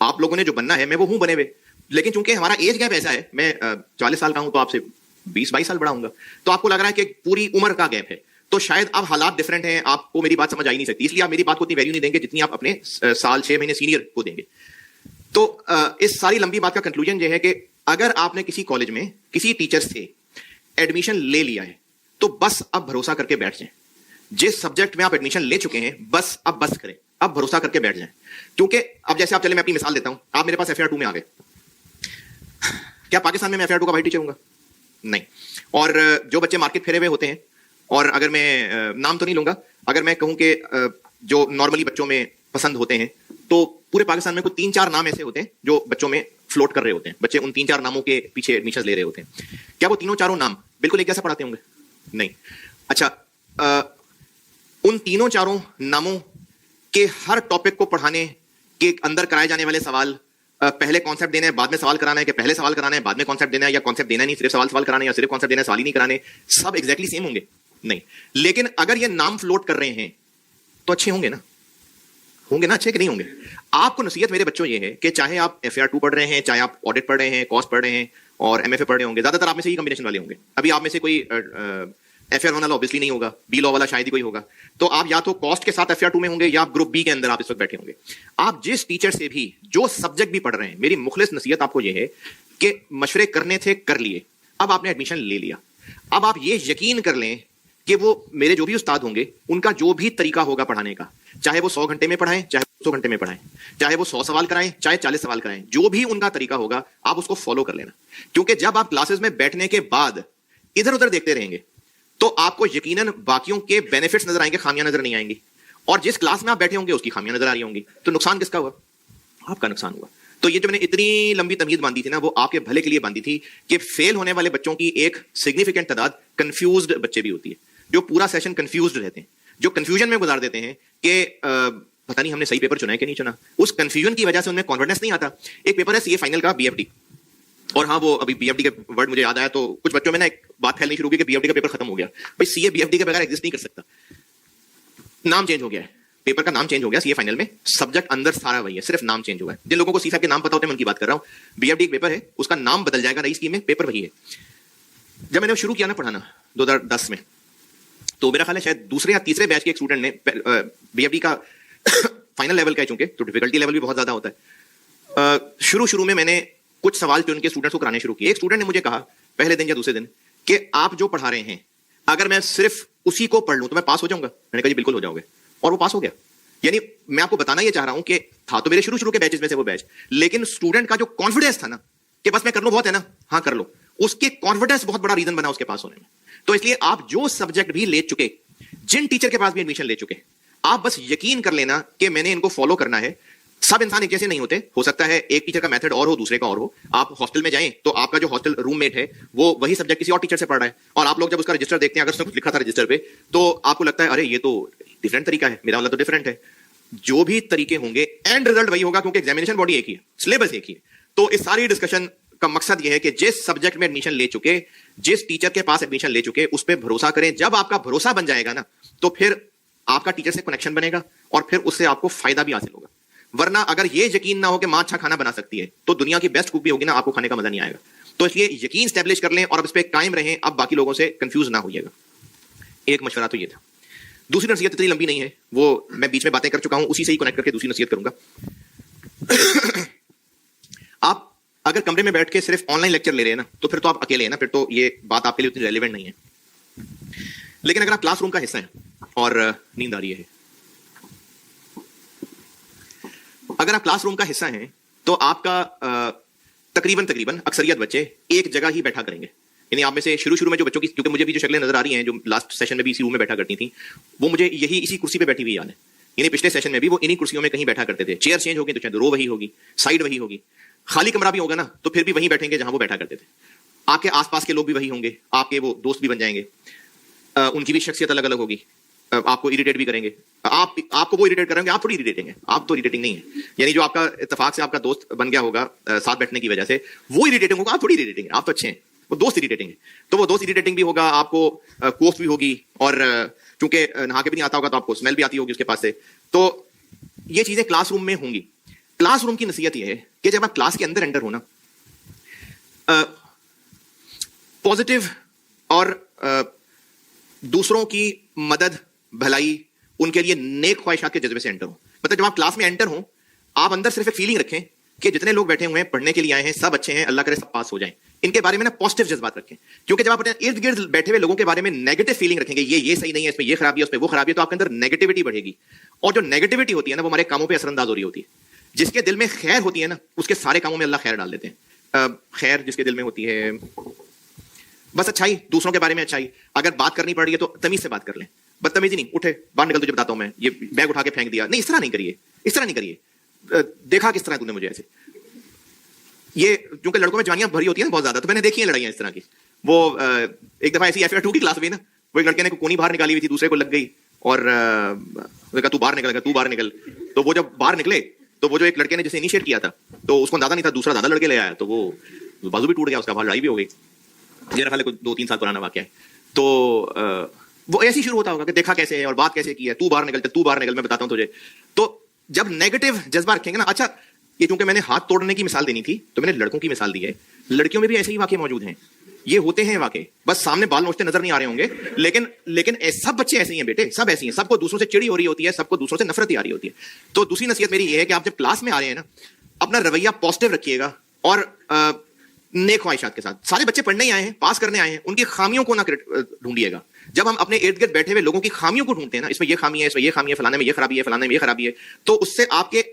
आप लोगों ने जो बनना है मैं वो हूं बने हुए, लेकिन चूंकि हमारा एज गैप ऐसा है, मैं 40 साल का हूं तो आपसे 20-22 साल बड़ा हूंगा, तो आपको लग रहा है कि पूरी उम्र का गैप है, तो शायद अब हालात डिफरेंट हैं, आपको मेरी बात समझ आ ही नहीं सकती, इसलिए आप मेरी बात को इतनी वैल्यू नहीं देंगे जितनी आप अपने साल 6 महीने सीनियर को देंगे। तो इस सारी लंबी बात का कंक्लूजन यह है कि अगर आपने किसी कॉलेज में किसी टीचर से एडमिशन ले लिया है तो बस अब भरोसा करके बैठ जाएं। जिस सब्जेक्ट में आप एडमिशन ले चुके हैं बस अब बस करें, अब भरोसा करके बैठ जाएं। क्योंकि अब जैसे आप चले, मैं अपनी मिसाल देता हूं, आप मेरे पास FAR 2 में आ गए, क्या पाकिस्तान में मैं FAR 2 का भाई टीचर हूंगा? नहीं। और जो बच्चे मार्केट फेरे हुए होते हैं, और अगर मैं नाम तो नहीं लूंगा, अगर मैं कहूं कि जो नॉर्मली बच्चों में पसंद होते हैं, तो पूरे पाकिस्तान में कुछ 3-4 नाम ऐसे होते हैं जो बच्चों में फ्लोट कर रहे होते हैं, बच्चे उन 3-4 नामों के पीछे एडमिशन ले रहे होते हैं। क्या वो तीनों चारों नाम बिल्कुल एक जैसा पढ़ाते होंगे? नहीं। अच्छा, उन तीनों चारों नामों के हर टॉपिक को पढ़ाने के अंदर कराए जाने वाले सवाल, पहले कॉन्सेप्ट देना है बाद में सवाल कराना है, कि पहले सवाल कराना है बाद में कॉन्सेप्ट देना है, या कॉन्सेप्ट देना नहीं सिर्फ सवाल कराना है, या सिर्फ कॉन्सेप्ट देना सवाल ही नहीं कराने, सब एग्जैक्टली सेम होंगे? नहीं। लेकिन अगर ये नाम फ्लोट कर रहे हैं तो अच्छे होंगे ना? होंगे ना अच्छे कि नहीं होंगे? आपको नसीहत मेरे बच्चों ये है कि चाहे आप FAR 2 पढ़ रहे हैं, चाहे आप ऑडिट पढ़ रहे हैं, कॉस्ट पढ़ रहे हैं और MFA पढ़ रहे होंगे, ज्यादातर आप में से ही कॉम्बिनेशन वाले होंगे। अभी आप में से कोई FAR 1 वाला ऑब्वियसली नहीं होगा, बी लॉ वाला शायद ही कोई होगा, तो आप या तो कॉस्ट के साथ FAR 2 में होंगे या आप ग्रुप बी के अंदर आप इस वक्त बैठे होंगे। आप जिस टीचर से भी जो सब्जेक्ट भी पढ़ रहे हैं, मेरी मुखलिस नसीहत आपको यह है कि मशवरे करने थे कर लिए, अब आपने एडमिशन ले लिया, अब आप ये यकीन कर लें कि वो मेरे जो भी उस्ताद होंगे उनका जो भी तरीका होगा पढ़ाने का, चाहे वो 100 घंटे में पढ़ाएं, चाहे 100 घंटे में pढ़ाएं, चाहे वो 100 सवाल कराएं, चाहे 40 सवाल कराएं, जो भी उनका तरीका होगा आप उसको फॉलो कर लेना। क्योंकि जब आप क्लासेस में बैठने के बाद इधर उधर देखते रहेंगे तो आपको यकीनन बाकियों के बेनिफिट्स नजर आएंगे, खामियां नजर नहीं आएंगी। और जिस क्लास में आप बैठे होंगे उसकी खामियां नजर आ रही होंगी, तो नुकसान किसका हुआ? आपका नुकसान हुआ। तो ये जो मैंने इतनी लंबी तमीज बांधी थी ना, वो आपके भले के लिए बांधी थी कि फेल होने वाले बच्चों की एक सिग्निफिकेंट तादाद कंफ्यूज्ड बच्चे भी होती है, जो पूरा सेशन कंफ्यूज्ड रहते हैं, जो कंफ्यूजन में गुजार देते हैं कि पता नहीं हमने सही पेपर चुना है कि नहीं चुना। उस कंफ्यूजन की वजह से उनमें कॉन्फिडेंस नहीं आता। एक पेपर है CA फाइनल का BFD, और हाँ वो अभी BFD के वर्ड मुझे याद आया तो कुछ बच्चों में ना एक बात फैलनी शुरू हुई कि BFD का पेपर खत्म हो गया। भाई CA BFD के बगैर एग्जिस्ट नहीं कर सकता, नाम चेंज हो गया है, पेपर का नाम चेंज हो गया CA फाइनल में, सब्जेक्ट अंदर सारा वही है, सिर्फ नाम चेंज हुआ है। जिन लोगों को C साहब के नाम पता होते हैं मैं उनकी बात कर रहा हूँ। BFD एक पेपर है, उसका नाम बदल जाएगा नई स्कीम में, पेपर वही है। जब मैंने शुरू किया ना पढ़ाना 2010 में, तो मेरा ख्याल है शायद दूसरे या तीसरे बैच के एक स्टूडेंट ने BFD का फाइनल लेवल का है चूंकि, तो डिफिकल्टी लेवल भी बहुत ज्यादा होता है। शुरू में मैंने कुछ सवाल चुन के स्टूडेंट्स को कराने शुरू किए। एक स्टूडेंट ने मुझे कहा पहले दिन या दूसरे दिन कि आप जो पढ़ा रहे हैं अगर मैं सिर्फ उसी को पढ़ लूं तो मैं पास हो जाऊंगा। मैंने कहा जी बिल्कुल हो जाओगे, और वो पास हो गया। यानी मैं आपको बताना ये चाह रहा हूं कि था तो मेरे शुरू के बैचेस में से वो बैच, लेकिन स्टूडेंट का जो कॉन्फिडेंस था ना कि बस मैं कर लो बहुत है ना, हाँ कर लो, उसके कॉन्फिडेंस बहुत बड़ा रीजन बना उसके पास होने में। तो इसलिए आप जो सब्जेक्ट भी ले चुके, जिन टीचर के पास भी एडमिशन ले चुके, आप बस यकीन कर लेना कि मैंने इनको फॉलो करना है। सब इंसान एक जैसे नहीं होते, हो सकता है एक टीचर का मेथड और हो, दूसरे का और हो। आप हॉस्टल में जाएं तो आपका जो हॉस्टल रूममेट है वो वही सब्जेक्ट किसी और टीचर से पढ़ रहा है, और आप लोग जब उसका रजिस्टर देखते हैं, अगर उसने कुछ लिखा था रजिस्टर पे, तो आपको लगता है अरे ये तो डिफरेंट तरीका है, मेरा वाला तो डिफरेंट है। जो भी तरीके होंगे एंड रिजल्ट वही होगा, क्योंकि एग्जामिनेशन बॉडी एक ही है, सिलेबस एक ही है। तो इस सारी डिस्कशन का मकसद यह है कि जिस सब्जेक्ट में एडमिशन ले चुके, जिस टीचर के पास एडमिशन ले चुके, उस पर भरोसा करें। जब आपका भरोसा बन जाएगा ना, तो फिर आपका टीचर से कनेक्शन बनेगा और फिर उससे आपको फायदा भी हासिल होगा। वरना अगर ये यकीन ना हो कि मां अच्छा खाना बना सकती है, तो दुनिया की बेस्ट कुक भी होगी ना, आपको खाने का मजा नहीं आएगा। तो इसलिए यकीन स्टैब्लिश कर लें और अब इस पर कायम रहें। अब बाकी लोगों से कंफ्यूज ना होइएगा। एक मशवरा तो ये था। दूसरी नसीहत इतनी लंबी नहीं है, वो मैं बीच में बातें कर चुका हूं, उसी से ही कनेक्ट करके दूसरी नसीहत करूंगा। आप अगर कमरे में बैठ के सिर्फ ऑनलाइन लेक्चर ले रहे हैं ना, तो फिर तो आप अकेले हैं ना, फिर तो ये बात आपके लिए उतनी रेलेवेंट नहीं है। लेकिन अगर आप क्लासरूम का हिस्सा हैं और नींद आ रही है, अगर आप क्लासरूम का हिस्सा हैं तो आपका तकरीबन अक्सरियत बच्चे एक जगह ही बैठा करेंगे। यानी आप में से शुरू में जो बच्चों की, क्योंकि मुझे भी जो शक्लें नजर आ रही हैं जो लास्ट सेशन में भी इसी रूम में बैठा करती थी, वो मुझे यही इसी कुर्सी पे बैठी हुई याद है। यानी पिछले सेशन में भी वो इन्हीं कुर्सियों में कहीं बैठा करते थे। चेयर चेंज होगी तो शायद रो वही होगी, साइड वही होगी, खाली कमरा भी होगा ना तो फिर भी वहीं बैठेंगे जहां वो बैठा करते थे। आपके आसपास के लोग भी वही होंगे, आपके वो दोस्त भी बन जाएंगे, उनकी भी शख्सियत अलग अलग होगी, आपको इरिटेट भी करेंगे। आपको वो इरिटेट करेंगे, आप थोड़ी इरिटेटिंग है, आप तो इरिटेटिंग नहीं है। यानी जो आपका इत्तेफाक से आपका दोस्त बन गया होगा साथ बैठने की वजह से, वो इरिटेटिंग होगा, आप थोड़ी इरिटेटिंग है, आप तो अच्छे हैं। वो दोस्त इरिटेटिंग है, तो वो दोस्त इरिटेटिंग भी होगा, आपको कोफ्त भी होगी, और चूंकि नहा के भी नहीं आता होगा तो आपको स्मेल भी आती होगी उसके पास से। तो ये चीजें क्लासरूम में होंगी। क्लासरूम की नसीहत ये है कि जब आप क्लास के अंदर एंटर हो ना, पॉजिटिव और दूसरों की मदद, भलाई, उनके लिए नेक ख्वाहिशात के जज्बे से एंटर हो। मतलब जब आप क्लास में एंटर हो, आप अंदर सिर्फ एक फीलिंग रखें कि जितने लोग बैठे हुए हैं पढ़ने के लिए आए हैं, सब अच्छे हैं, अल्लाह करे सब पास हो जाएं। इनके बारे में ना पॉजिटिव जज्बात रखें, क्योंकि जब आप अपने इर्द गिर्द बैठे हुए लोगों के बारे में नेगेटिव फीलिंग रखेंगे, ये सही नहीं है, इसमें ये खराबी है, उसमें वो खराबी है, तो आपके अंदर नेगेटिविटी बढ़ेगी। और जो नेगेटिविटी होती है ना, वो हमारे कामों पर असरअंदाज हो रही होती है। जिसके दिल में खैर होती है ना, उसके सारे कामों में अल्लाह खैर डाल देते हैं। खैर जिसके दिल में होती है, बस अच्छाई, दूसरों के बारे में अच्छाई। अगर बात करनी पड़ रही है तो तमीज से बात कर लें, बदतमीजी नहीं, उठे बाहर निकल, तुझे बताता हूं मैं, ये बैग उठा के फेंक दिया, नहीं इस तरह नहीं करिए, इस तरह नहीं करिए, देखा किस तरह तूने मुझे ऐसे। ये क्योंकि लड़कों में जवानियां भरी होती है ना बहुत ज्यादा, तो मैंने देखी है लड़ाइयां इस तरह की। वो एक दफा ऐसी FR2 की क्लास में ना, वो एक लड़के ने कोनी बाहर निकाली हुई थी, दूसरे को लग गई और कहा तू बाहर निकल, तू बाहर निकल। तो वो जब बाहर निकले तो वो जो एक लड़के ने जिसे इनिशिएट किया था, तो उसको अंदाजा नहीं था, दूसरा ज्यादा लड़के ले आया, तो वो बाजू भी टूट गया उसका, बाहर लड़ाई भी हो गई। ये रखा 2-3 साल पुराना वाकया है। तो वो ऐसे ही शुरू होता होगा कि देखा कैसे है और बात कैसे की है, तू बाहर निकल, मैं बताता हूं तुझे। तो जब नेगेटिव जज्बा रखेंगे ना, अच्छा ये चूंकि मैंने हाथ तोड़ने की मिसाल देनी थी तो मैंने लड़कों की मिसाल दी है, लड़कियों में भी ऐसे ही वाकये मौजूद हैं, ये होते हैं वाकये, बस सामने बाल नोचते नजर नहीं आ रहे होंगे, लेकिन सब बच्चे ऐसे ही हैं बेटे, सब ऐसे ही हैं, सबको दूसरों से चिड़ी हो रही होती है, सबको दूसरों से नफरत ही आ रही होती है। तो दूसरी नसीहत मेरी ये है कि आप जब क्लास में आ रहे हैं ना, अपना रवैया पॉजिटिव रखिएगा और नेक ख्वाहिशात के साथ। सारे बच्चे पढ़ने ही आए हैं, पास करने आए हैं, उनकी खामियों को ना ढूंढिएगा। जब हम अपने इर्द गिर्द बैठे हुए लोगों की खामियों को ढूंढते हैं ना, इसमें ये खामी है, इसमें ये खामी है, फलाने में ये खराबी है, फलाने में ये खराबी है, तो उससे आपके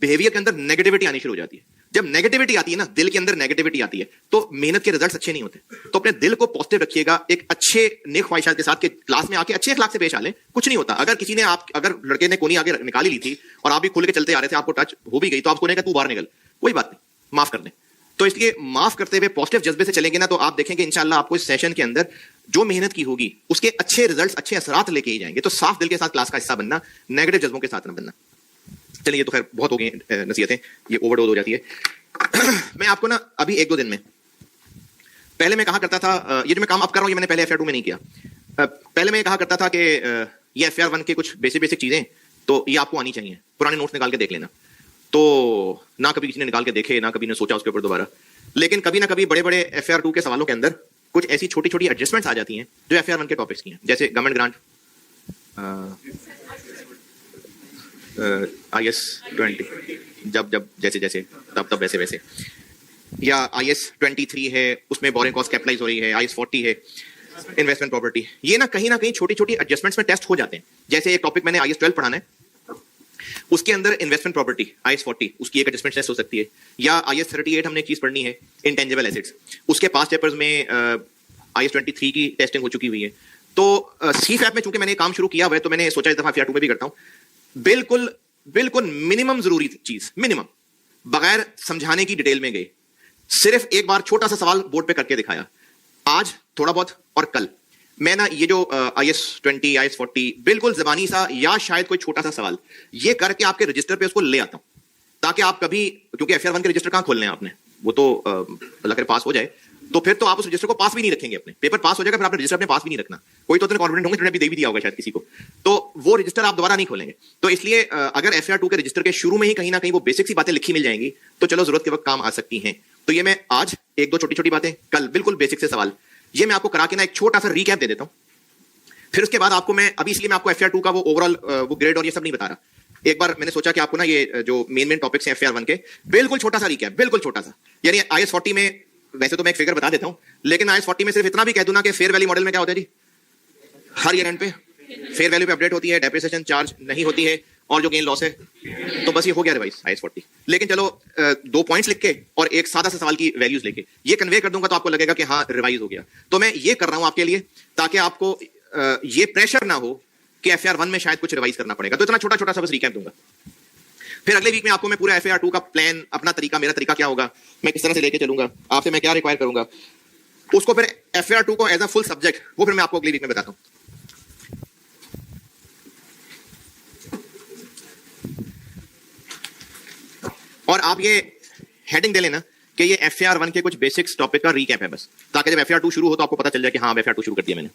बिहेवियर के अंदर नेगेटिविटी आनी शुरू हो जाती है। जब नेगेटिविटी आती है ना, दिल के अंदर नेगेटिविटी आती है, तो मेहनत के रिजल्ट्स अच्छे नहीं होते। तो अपने दिल को पॉजिटिव रखिएगा, एक अच्छे नेक ख्वाहिशात के साथ के क्लास में आके अच्छे अखलाक से पेश आ लें, कुछ नहीं होता। अगर किसी ने अगर लड़के ने कोनी आगे निकाली ली थी और आप भी खुल के चलते आ रहे थे, आपको टच हो भी गई, तो आपको नहीं कहा तू बाहर निकल, कोई बात नहीं, माफ कर दें। तो इसलिए माफ करते हुए पॉजिटिव जज्बे से चलेंगे ना, तो आप देखेंगे इंशाल्लाह आपको इस सेशन के अंदर जो मेहनत की होगी उसके अच्छे रिजल्ट्स, अच्छे असरात लेके ही जाएंगे। तो साफ दिल के साथ क्लास का हिस्सा बनना, नेगेटिव जज्बों के साथ न बनना। चलिए, ये तो खैर बहुत हो गई नसीहतें, ये ओवरडोज हो जाती है। मैं आपको ना अभी 1-2 दिन में, पहले मैं कहा करता था, ये जो मैं काम अब कर रहा हूं ये मैंने पहले FR2 में नहीं किया। पहले मैं कहा करता था कि ये FR1 के कुछ बेसिक चीजें तो ये आपको आनी चाहिए, पुराने नोट्स निकाल के देख लेना। तो ना कभी किसी ने निकाल के देखे, ना कभी ने सोचा उसके ऊपर दोबारा, लेकिन कभी ना कभी बड़े बड़े FR2 के सवालों के अंदर कुछ ऐसी छोटी छोटी एडजस्टमेंट्स आ जाती हैं जो FR1 के टॉपिक्स की हैं, जैसे गवर्नमेंट ग्रांट, IS 20 जब जैसे तब वैसे वैसे, या IS 23 है, उसमें बोरिंग कॉस्ट कैपिटलाइज हो रही है, IS 40 है, इन्वेस्टमेंट प्रॉपर्टी। ये ना कहीं छोटी छोटी एडजस्टमेंट्स में टेस्ट हो जाते हैं। जैसे एक टॉपिक मैंने IS 12 पढ़ाना है, उसके अंदर इन्वेस्टमेंट प्रॉपर्टी IS 40, उसकी एक एडजस्टमेंट टेस्ट हो सकती है। या IS 38 हमने एक चीज पढ़नी है, इंटेंजिबल एसेट्स, उसके पास पेपर्स में IS 23 की टेस्टिंग हो चुकी हुई है। तो CFAP में चूंकि मैंने काम शुरू किया हुआ है, तो मैंने सोचा इस दफा FR2 में भी करता हूं। बिल्कुल मिनिमम जरूरी चीज, मिनिमम, बगैर समझाने की डिटेल में गए, सिर्फ एक बार छोटा सा सवाल बोर्ड पे करके दिखाया, आज थोड़ा बहुत और कल। मैं ना ये जो IS-20 IS-40 बिल्कुल जबानी सा या शायद कोई छोटा सा सवाल ये करके आपके रजिस्टर पे उसको ले आता हूं, ताकि आप कभी, क्योंकि FAR 1 के रजिस्टर कहां खोलने हैं आपने, वो तो अल्लाह करे पास हो जाए, तो फिर तो आप उस रजिस्टर को पास भी नहीं रखेंगे, अपने पेपर पास हो जाएगा, फिर आपने रजिस्टर अपने पास भी नहीं रखना। कोई तो इतने कॉन्फिडेंट होंगे जिन्होंने दे भी दिया होगा शायद किसी को, तो वो रजिस्टर आप दोबारा नहीं खोलेंगे। तो इसलिए अगर FAR 2 के रजिस्टर के शुरू में ही कहीं ना कहीं वो बेसिक सी बातें लिखी मिल जाएंगी तो चलो जरूरत के वक्त काम आ सकती हैं। तो ये मैं आज एक दो छोटी छोटी बातें, कल बिल्कुल बेसिक से सवाल, ये मैं आपको करा के ना एक छोटा सा रीकैप दे देता हूं। फिर उसके बाद आपको मैं अभी, इसलिए मैं आपको FAR 2 का वो ओवरऑल वो ग्रेड और ये सब नहीं बता रहा। एक बार मैंने सोचा कि आपको ना ये जो मेन टॉपिक्स हैं FAR 1 के, बिल्कुल छोटा सा रीकैप, बिल्कुल छोटा सा। यानी IS-40 में वैसे तो मैं एक फिगर बता देता हूं, लेकिन IS-40 में सिर्फ इतना भी कह दूं ना कि फेयर वैल्यू मॉडल में क्या होता है जी, हर ईयर एंड पे फेयर वैल्यू पे अपडेट होती है, डेप्रिसिएशन चार्ज नहीं होती है, और जो गेन लॉस है, तो बस ये हो गया रिवाइज IS-40। लेकिन चलो 2 पॉइंट्स लिख के और एक सादा सा सवाल की वैल्यूज लेके ये कन्वे कर दूंगा तो आपको लगेगा कि हाँ रिवाइज हो गया। तो मैं ये कर रहा हूं आपके लिए ताकि आपको ये प्रेशर ना हो कि FAR 1 में शायद कुछ रिवाइज करना पड़ेगा। तो इतना छोटा छोटा सा बस रिकैप दूंगा। फिर अगले वीक में आपको मैं पूरा FAR 2 का प्लान, अपना तरीका, मेरा तरीका क्या होगा, मैं किस तरह से लेके चलूंगा, आपसे मैं क्या रिक्वायर करूंगा, उसको फिर FAR 2 को एज अ फुल सब्जेक्ट, वो फिर मैं आपको अगले वीक में बताता हूं। और आप ये हेडिंग दे लेना कि ये FAR 1 के कुछ बेसिक्स टॉपिक का रीकैप है बस, ताकि जब FAR 2 शुरू हो तो आपको पता चल जाए कि हाँ FAR 2 शुरू कर दिया मैंने।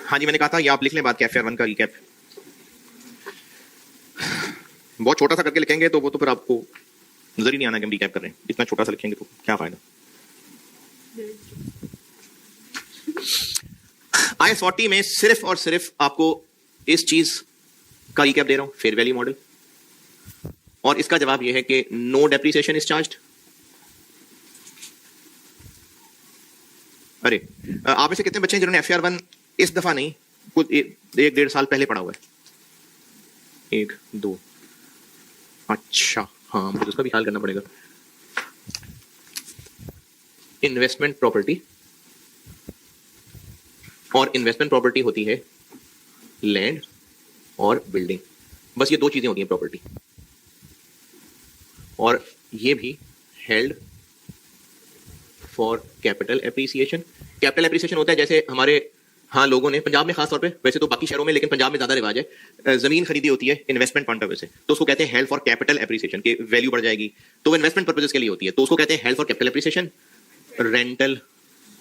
हाँ जी, मैंने कहा था ये आप लिख लें बात कि FAR 1 का रिकैप बहुत छोटा सा करके लिखेंगे तो वो तो फिर आपको नजर ही नहीं आना कि हम रिकैप कर रहे हैं। इतना छोटा सा लिखेंगे तो क्या फायदा। IS-40 में सिर्फ और सिर्फ आपको इस चीज का रिकैप दे रहा हूं, फेयर वैल्यू मॉडल, और इसका जवाब यह है कि नो डेप्रिसिएशन इज चार्ज्ड। अरे आप में से कितने बच्चे हैं जिन्होंने FAR 1 इस दफा नहीं, कुछ 1-1.5 साल पहले पढ़ा हुआ है? 1 2, अच्छा हाँ, मुझे उसका भी ख्याल करना पड़ेगा। इन्वेस्टमेंट प्रॉपर्टी, और इन्वेस्टमेंट प्रॉपर्टी होती है लैंड और बिल्डिंग, बस ये 2 चीजें होती हैं प्रॉपर्टी, और ये भी held for capital appreciation. Capital appreciation होता है जैसे हमारे हाँ लोगों ने पंजाब में खास तौर पे, वैसे तो बाकी शहरों में लेकिन पंजाब में ज्यादा रिवाज है, जमीन खरीदी होती है इन्वेस्टमेंट पॉइंट ऑफ व्यू से, तो उसको कहते हैं हेल्ड फॉर कैपिटल एप्रिसिएशन, की वैल्यू बढ़ जाएगी, तो वो इन्वेस्टमेंट पर्पसेस के लिए होती है, तो उसको कहते हैं held for capital appreciation. Rental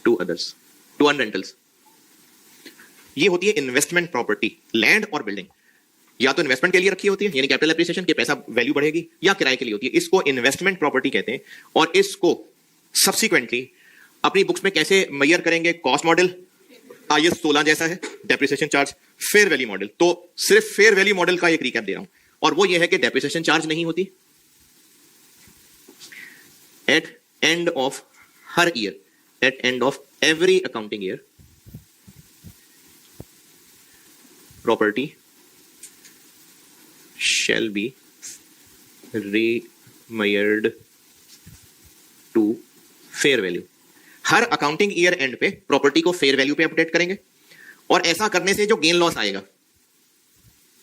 to others, to earn rentals, ये होती है इन्वेस्टमेंट प्रॉपर्टी, लैंड और बिल्डिंग या तो इन्वेस्टमेंट के लिए रखी होती है यानी कैपिटल एप्रिसिएशन के पैसा वैल्यू बढ़ेगी, या किराए के लिए होती है, इसको इन्वेस्टमेंट प्रॉपर्टी कहते हैं। और इसको सब्सिक्वेंटली अपनी बुक्स में कैसे मेजर करेंगे, कॉस्ट मॉडल IS 16 जैसा है, depreciation charge, fair value model. तो सिर्फ फेयर वैल्यू मॉडल का एक रिकैप दे रहा हूं, और वो ये है कि डेप्रिसिएशन चार्ज नहीं होती एट एंड ऑफ हर year, at end of every accounting year property shall be remeasured to fair value। हर अकाउंटिंग ईयर एंड पे प्रॉपर्टी को फेयर वैल्यू पे अपडेट करेंगे, और ऐसा करने से जो गेन लॉस आएगा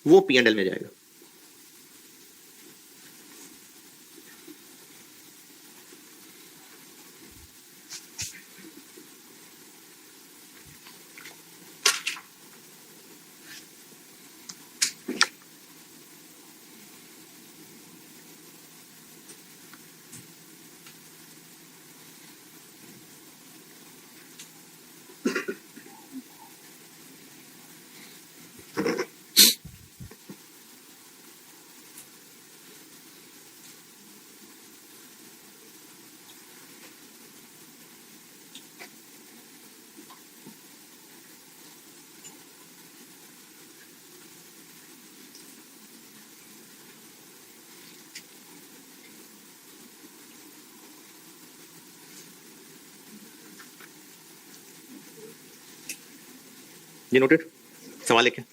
वो P&L में जाएगा। ये नोटेड? सवाल एक है।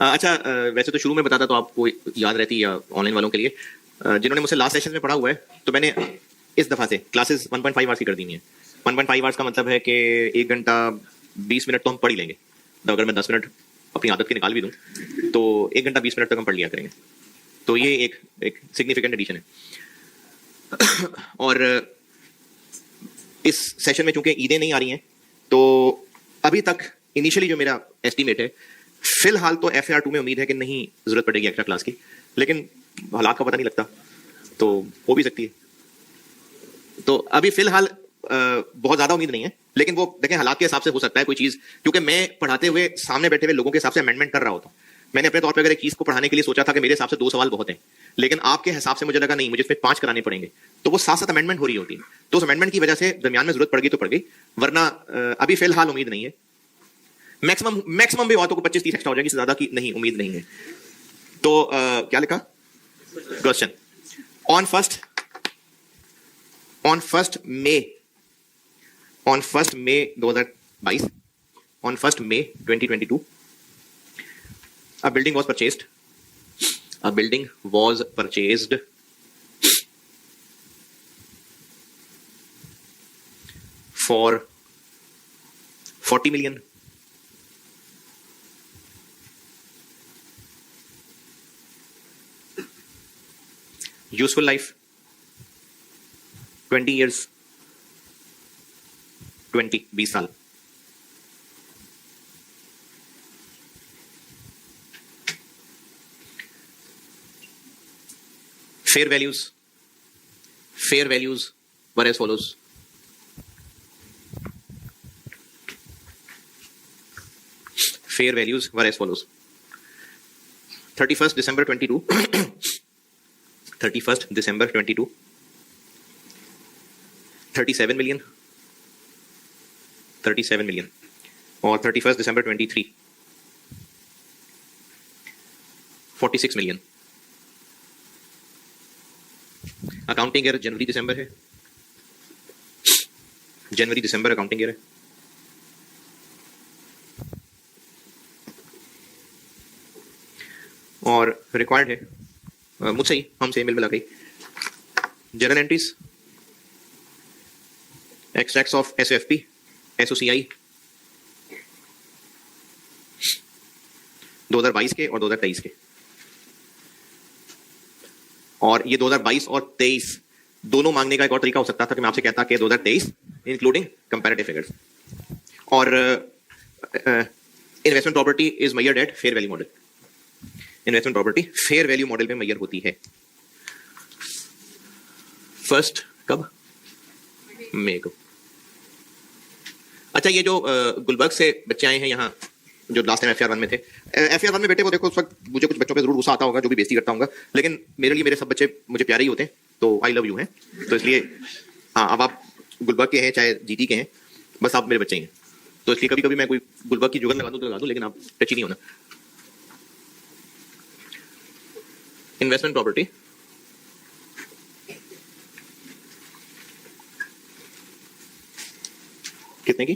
अच्छा, वैसे तो शुरू में बताता तो आपको याद रहती या ऑनलाइन वालों के लिए, जिन्होंने मुझसे लास्ट सेशन में पढ़ा हुआ है, तो मैंने इस दफा से क्लासेस 1.5 आवर्स की कर दी है। 1.5 आवर्स का मतलब है कि 1 घंटा 20 मिनट तो हम पढ़ ही लेंगे। तो अगर मैं 10 मिनट अपनी आदत की निकाल भी दूं तो 1 घंटा 20 मिनट तक हम पढ़ लिया करेंगे। तो ये एक सिग्निफिकेंट एडिशन है। और इस सेशन में चूंकि ईदें नहीं आ रही हैं, तो अभी तक इनिशियली जो मेरा एस्टीमेट है, फिलहाल तो FAR2 में उम्मीद है कि नहीं जरूरत पड़ेगी एक्स्ट्रा क्लास की, लेकिन हालात का पता नहीं लगता, तो हो भी सकती है। तो अभी फिलहाल बहुत ज्यादा उम्मीद नहीं है, लेकिन वो देखें हालात के हिसाब से हो सकता है कोई चीज, क्योंकि मैं पढ़ाते हुए सामने बैठे हुए लोगों के हिसाब से अमेंडमेंट कर रहा होता हूँ। मैंने अपने तौर पर अगर एक चीज को पढ़ाने के लिए सोचा था कि मेरे हिसाब से 2 सवाल बहुत हैं, लेकिन आपके हिसाब से मुझे लगा नहीं, मुझे इसमें 5 कराने पड़ेंगे, तो वो साथ साथ अमेंडमेंट हो रही होती है। तो उस अमेंडमेंट की वजह से दरमियान में जरूरत पड़ गई तो पड़ गई, वरना अभी फिलहाल उम्मीद नहीं है। मैक्सिमम भी बातों को 25-30 एक्स्ट्रा हो जाएगी, ज्यादा की नहीं उम्मीद नहीं है। तो क्या लिखा question? On first may 2022, on 1st May 2022, a building was purchased for 40 million. Useful life 20 years, 20 साल। Fair values were as follows. Fair values were as follows. 31st December 22 31st December 22, 37 million, और 31st December 23, 46 million। Accounting year जनवरी दिसंबर है, जनवरी दिसंबर accounting year है। और required है मुझसे ही, हमसे मिल मिला गई journal entries, extracts of SOFP, SOCI 2022 के और 2023 के। और ये 2022 और 23 दोनों मांगने का एक और तरीका हो सकता था कि मैं आपसे कहता कि 2023 इंक्लूडिंग कंपैरेटिव फिगर्स। और investment property is measured at fair value model. Investment property fair value model में मेजर होती है। फर्स्ट कब? मई को। अच्छा, ये जो गुलबर्ग से बच्चे आए हैं यहाँ, जो लास्ट टाइम FAR1 में थे, FAR1 में बेटे को देखो, उस वक्त मुझे कुछ बच्चों पे जरूर गुस्सा आता होगा, जो भी बेइज्जती करता हूँ, लेकिन मेरे लिए मेरे सब बच्चे मुझे प्यारे ही होते हैं, तो आई लव यू हैं। तो इसलिए हाँ, अब आप गुलबर्ग के हैं चाहे GT के हैं, बस आप मेरे बच्चे ही हैं। तो इसलिए कभी कभी मैं कोई गुलबर्ग की जुगन लगा दूं तो लगा दूं, लेकिन आप टची नहीं होना। इन्वेस्टमेंट प्रॉपर्टी कितने की?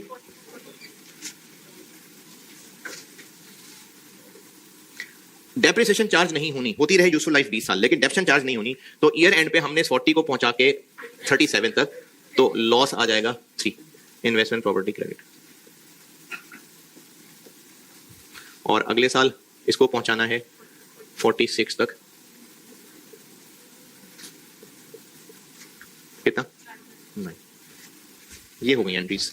डेप्रिसिएशन चार्ज नहीं होनी, होती रहे यूजफुल लाइफ 20 साल, लेकिन डेप्रिसिएशन चार्ज नहीं होनी। तो ईयर एंड पे हमने 40 को पहुंचा के 37 तक, तो लॉस आ जाएगा 3। Investment property credit. और अगले साल इसको पहुंचाना है 46 तक। कितना? नहीं, ये हो गई एंट्रीज।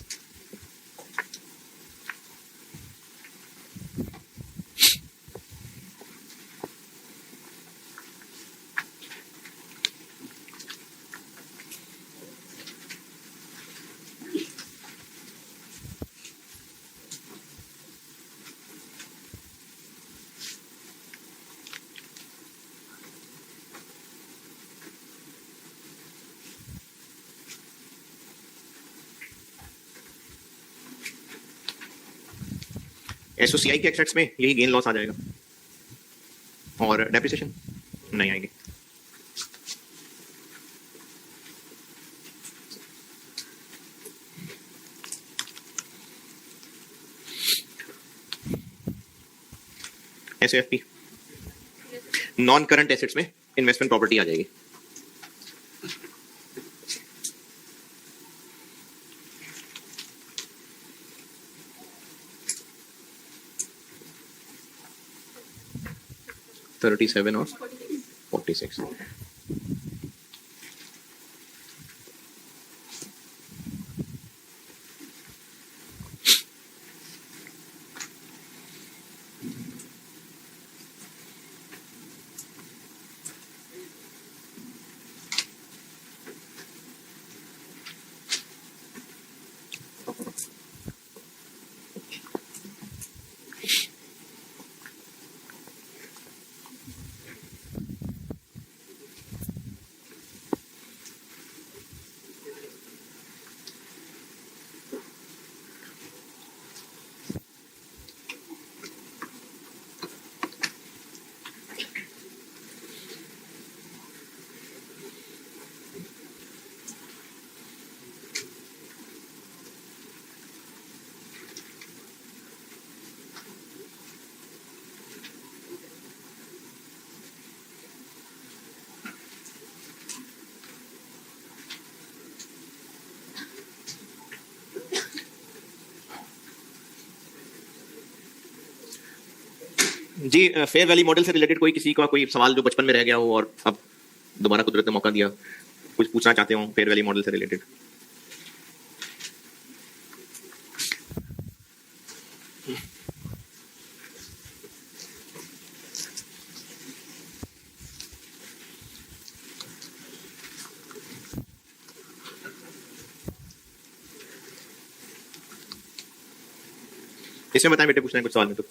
SOCI के एक्सेट्स में यही गेन लॉस आ जाएगा, और डेप्रिसिएशन नहीं आएगी। SAFP नॉन करंट एसेट्स में इन्वेस्टमेंट प्रॉपर्टी आ जाएगी। $37 और $46। जी फेयर वैली मॉडल से रिलेटेड कोई किसी का कोई सवाल जो बचपन में रह गया हो और अब दोबारा कुदरत ने मौका दिया, कुछ पूछना चाहते हो फेयर वैली मॉडल से रिलेटेड? इसमें बताएं बेटे, पूछना है कुछ सवाल में तो।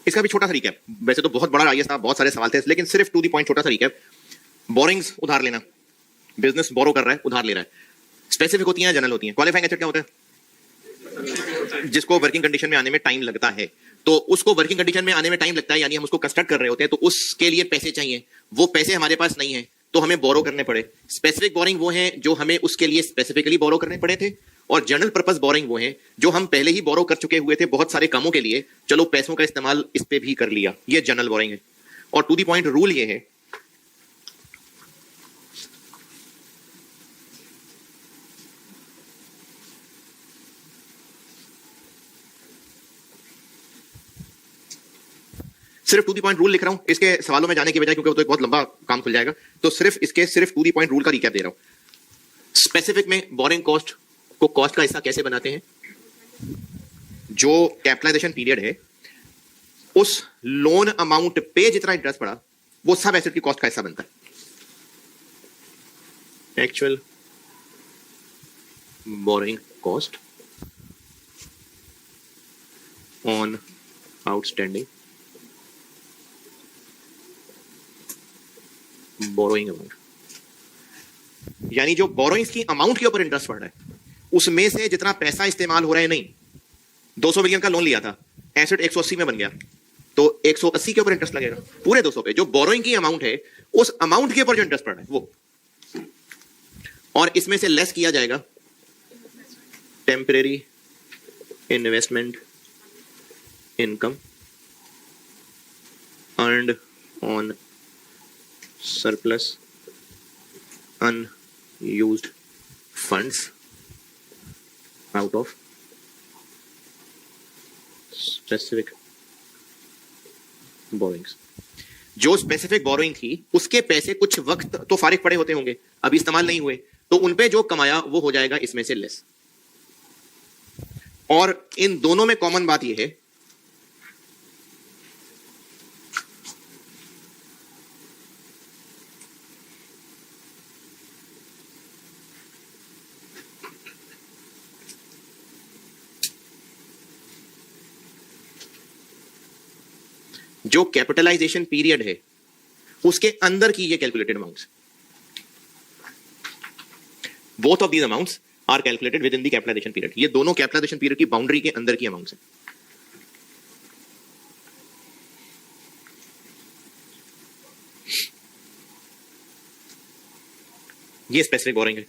इसका भी छोटा सा रिकैप, वैसे तो बहुत बड़ा आईएएस था, बहुत सारे सवाल थे, लेकिन सिर्फ टू द पॉइंट छोटा सा रिकैप। बोरिंग्स उधार लेना, बिजनेस बोरो कर रहा है, उधार ले रहा है। स्पेसिफिक होती है, जनरल होती है। क्वालिफाइंग एसेट क्या होता है? जिसको वर्किंग कंडीशन में आने में टाइम लगता है, तो उसको वर्किंग कंडीशन में आने में टाइम लगता है, यानी हम उसको कंस्ट्रक्ट कर रहे होते हैं, तो उसके लिए पैसे चाहिए, वो पैसे हमारे पास नहीं है तो हमें बोरो करने पड़े। स्पेसिफिक बोरिंग वो है जो हमें उसके लिए स्पेसिफिकली बोरो करने पड़े थे, और जनरल पर्पस बोरिंग वो है जो हम पहले ही बोरो कर चुके हुए थे बहुत सारे कामों के लिए, चलो पैसों का इस्तेमाल इस पे भी कर लिया, ये जनरल बोरिंग है। और टू द पॉइंट रूल ये है, सिर्फ टू दी पॉइंट रूल लिख रहा हूं इसके सवालों में जाने की बजाय, क्योंकि वो तो एक बहुत लंबा काम खुल जाएगा, तो सिर्फ टू दी पॉइंट रूल का रिकैप दे रहा हूं। स्पेसिफिक में बोरिंग कॉस्ट को कॉस्ट का हिस्सा कैसे बनाते हैं? जो कैपिटलाइजेशन पीरियड है, उस लोन अमाउंट पे जितना इंटरेस्ट पड़ा वो सब एसेट की कॉस्ट का हिस्सा बनता है। Actual borrowing cost on outstanding borrowing amount, यानी जो बोरोइंग्स की अमाउंट के ऊपर इंटरेस्ट पड़ रहा है उसमें से जितना पैसा इस्तेमाल हो रहा है, नहीं 200 मिलियन का लोन लिया था, एसेट 180 में बन गया, तो 180 के ऊपर इंटरेस्ट लगेगा पूरे 200 पे। जो बोरोइंग की अमाउंट है उस अमाउंट के ऊपर जो इंटरेस्ट पड़ रहा है वो, और इसमें से लेस किया जाएगा temporary investment income earned on surplus unused funds out of specific borrowings. जो स्पेसिफिक बोरोइंग थी उसके पैसे कुछ वक्त तो फारिग पड़े होते होंगे, अभी इस्तेमाल नहीं हुए, तो उनपे जो कमाया वो हो जाएगा इसमें से लेस। और इन दोनों में कॉमन बात यह है जो कैपिटलाइजेशन पीरियड है उसके अंदर की ये calculated amounts, both of these amounts are calculated within the capitalization period. ये दोनों कैपिटलाइजेशन पीरियड की बाउंड्री के अंदर की अमाउंट्स हैं। ये स्पेसिफिक बोरोइंग है।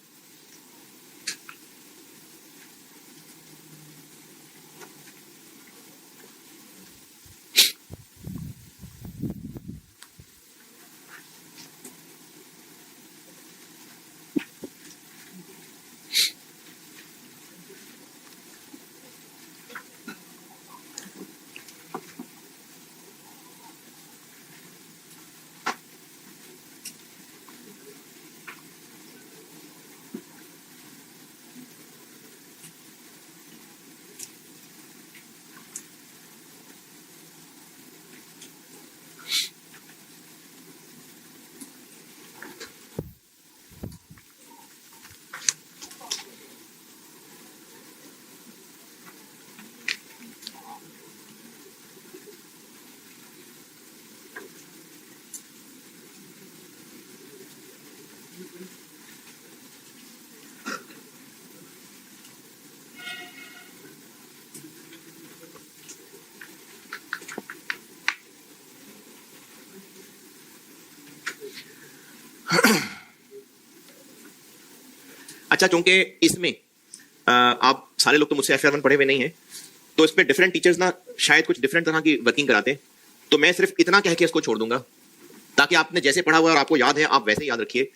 अच्छा, चूंकि इसमें आप सारे लोग तो मुझसे FR1 पढ़े हुए नहीं हैं, तो इस पे डिफरेंट टीचर्स ना शायद कुछ डिफरेंट तरह की वर्किंग कराते हैं, तो मैं सिर्फ इतना कह के इसको छोड़ दूंगा ताकि आपने जैसे पढ़ा हुआ है और आपको याद है आप वैसे याद रखिए।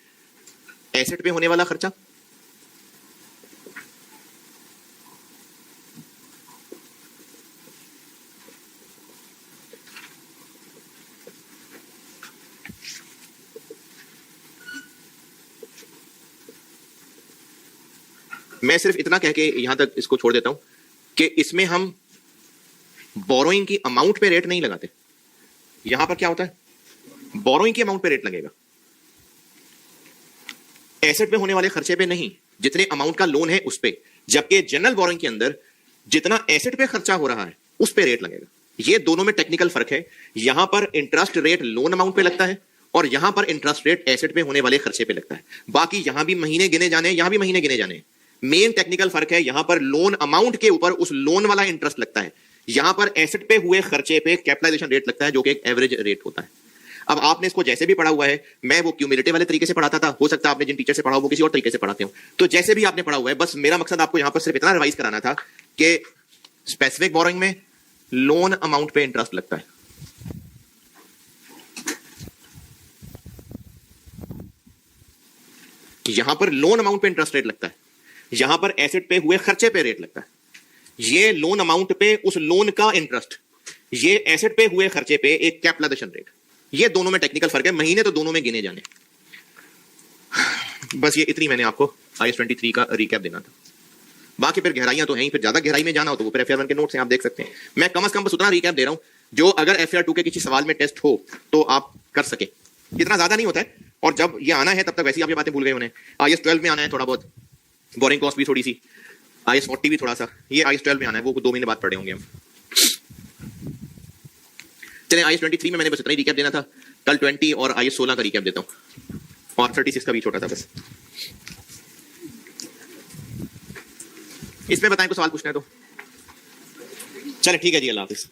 एसेट पे होने वाला खर्चा, मैं सिर्फ इतना कह के यहां तक इसको छोड़ देता हूं कि इसमें हम बोरोइंग की अमाउंट पे रेट नहीं लगाते। यहां पर क्या होता है, बोरोइंग की अमाउंट पे रेट लगेगा, एसेट पे होने वाले खर्चे पे नहीं, जितने अमाउंट का लोन है उस पे। जबकि जनरल बोरोइंग के अंदर जितना एसेट पे खर्चा हो रहा है उस पे रेट लगेगा। ये दोनों में टेक्निकल फर्क है। यहां पर इंटरेस्ट रेट लोन अमाउंट पे लगता है और यहां पर इंटरेस्ट रेट एसेट पे होने वाले खर्चे पे लगता है। बाकी यहां भी महीने गिने जाने, यहां भी महीने गिने जाने। मेन टेक्निकल फर्क है, यहां पर लोन अमाउंट के ऊपर उस लोन वाला इंटरेस्ट लगता है, यहां पर एसेट पे हुए खर्चे पे कैपिटलाइजेशन रेट लगता है, जो कि एक एवरेज रेट होता है। अब आपने इसको जैसे भी पढ़ा हुआ है, मैं वो क्यूमुलेटिव वाले तरीके से पढ़ाता था, हो सकता है आपने जिन टीचर से पढ़ा वो किसी और तरीके से पढ़ाते हो, तो जैसे भी आपने पढ़ा हुआ है, बस मेरा मकसद आपको यहां पर सिर्फ इतना रिवाइज कराना था कि स्पेसिफिक बोरोइंग में लोन अमाउंट पे इंटरेस्ट लगता है, यहां पर लोन अमाउंट पे इंटरेस्ट रेट लगता है, यहां पर एसेट पे हुए खर्चे पे रेट लगता है। ये लोन अमाउंट पे उस लोन का इंटरेस्ट, ये एसेट पे हुए खर्चे पे एक कैपिटलाइजेशन रेट। ये दोनों में टेक्निकल फर्क है, महीने तो दोनों में गिने जाने। बस ये इतनी मैंने आपको IAS 23 का रिकैप देना था। बाकी फिर गहराइयां तो हैं ही, फिर ज्यादा गहराई में जाना हो तो वो फिर FR1 के नोट्स हैं, आप देख सकते हैं। मैं कम से कम बस उतना रिकैप दे रहा हूं जो अगर FR2 के किसी सवाल में टेस्ट हो तो आप कर सके। इतना ज्यादा नहीं होता है, और जब ये आना है तब तक वैसे ही आप ये बातें भूल गए होने। IAS 12 में आना है थोड़ा बहुत, बोरिंग कॉस्ट भी थोड़ी सी, IS-40 भी थोड़ा सा, ये IS-12 में आना है, वो 2 महीने बाद पढ़े होंगे हम। चलें IS-23 में मैंने बस इतना ही रिकैप देना था, कल 20 और IS-16 का रिकैप देता हूँ, और 36 का भी छोटा था बस। इसमें बताएं, को सवाल पूछना है तो चले, ठीक है जी, अल्लाह हाफिज।